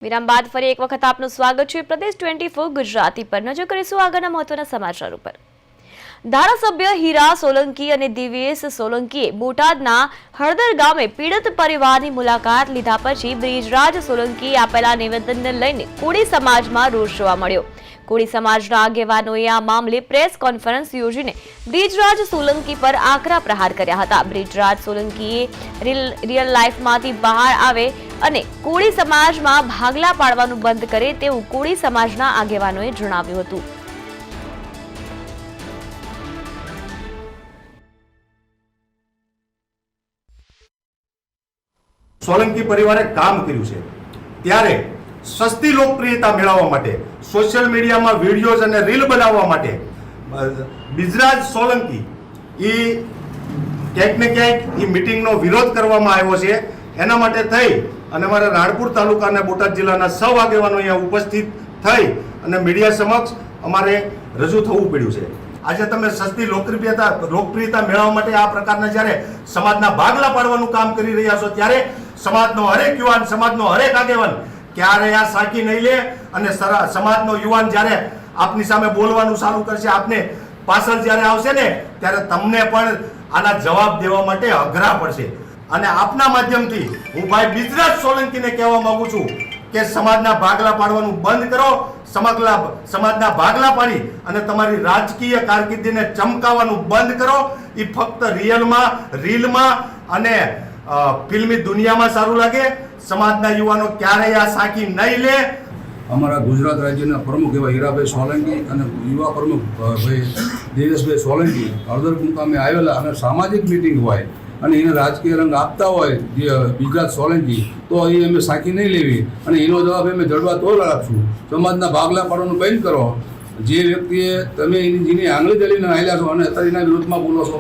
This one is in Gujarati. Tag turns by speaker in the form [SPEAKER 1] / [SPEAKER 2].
[SPEAKER 1] વિરામ બાદ ફરી એક વખત આપનું સ્વાગત છે પ્રદેશ 24 ગુજરાતી પર નજર કરીશું આગળના મહત્વના સમાચાર ઉપર। ધારાસભ્ય હીરા સોલંકી અને દિવ્યેશ સોલંકીએ બોટાદના હળદર ગામે પીડિત પરિવારની મુલાકાત લીધા પછી બ્રિજરાજ સોલંકીએ આપેલા નિવેદનને લઈને કોળી સમાજમાં રોષ જોવા મળ્યો। કોળી સમાજના આગેવાનોએ આ મામલે પ્રેસ કોન્ફરન્સ યોજીને બ્રિજરાજ સોલંકી પર આકરા પ્રહાર કર્યા હતા। બ્રિજરાજ સોલંકીએ રિયલ લાઈફમાંથી બહાર આવે અને કોળી સમાજમાં ભાગલા પાડવાનું બંધ કરે તેવું કોળી સમાજના આગેવાનોએ જણાવ્યું હતું।
[SPEAKER 2] સોલંકી પરિવારે કામ કર્યું છે ત્યારે સસ્તી લોકપ્રિયતા મેળવવા માટે સોશિયલ મીડિયામાં વિડીયોઝ અને રીલ બનાવવા માટે બ્રિજરાજ સોલંકી એ ક્યાંક ને ક્યાંક એ મિટિંગનો વિરોધ કરવામાં આવ્યો છે। એના માટે થઈ અને અમારા રાણપુર તાલુકા અને બોટાદ જિલ્લાના સૌ આગેવાનો અહીંયા ઉપસ્થિત થઈ અને મીડિયા સમક્ષ અમારે રજૂ થવું પડ્યું છે। આજે તમે સસ્તી લોકપ્રિયતા મેળવવા માટે આ પ્રકારના જ્યારે સમાજના ભાગલા પાડવાનું કામ કરી રહ્યા છો ત્યારે સમાજનો હરેક યુવાન સમાજનો હરેક આગેવાન ક્યારે આ સાકી નહીં લે અને સમાજનો યુવાન જ્યારે આપની સામે બોલવાનું ચાલુ કરશે આપને પાછળ જ્યારે આવશે ને ત્યારે તમને પણ આના જવાબ દેવા માટે અઘરા પડશે। અને આપના માધ્યમથી હું ભાઈ બ્રિજરાજ સોલંકીને કહેવા માંગુ છું કે સમાજના ભાગલા પાડવાનું બંધ કરો। સમાજના ભાગલા પાડી અને તમારી રાજકીય કારકિર્દીને ચમકાવવાનું બંધ કરો। એ ફક્ત રીલમાં અને ફિલ્મી દુનિયામાં સારું લાગે। સમાજના યુવાનો ક્યારેય આ સાકી નહીં લે।
[SPEAKER 3] અમારા ગુજરાત રાજ્યના પ્રમુખ એવા હીરાભાઈ સોલંકી અને યુવા પ્રમુખ ભાઈ દિવ્યેશભાઈ સોલંકી હળદર મુકામે આવેલા અને સામાજિક મિટિંગ હોય અને એને રાજકીય રંગ આપતા હોય બ્રિજરાજ સોલંકી તો એ અમે સાકી નહીં લેવી અને એનો જવાબ અમે જડવા તો આપશું। સમાજના ભાગલા પાડવાનું બંધ કરો। જે વ્યક્તિએ તમે જેની આંગળી દલીને આવેલા છો અને અત્યારે એના વિરોધમાં બોલો છો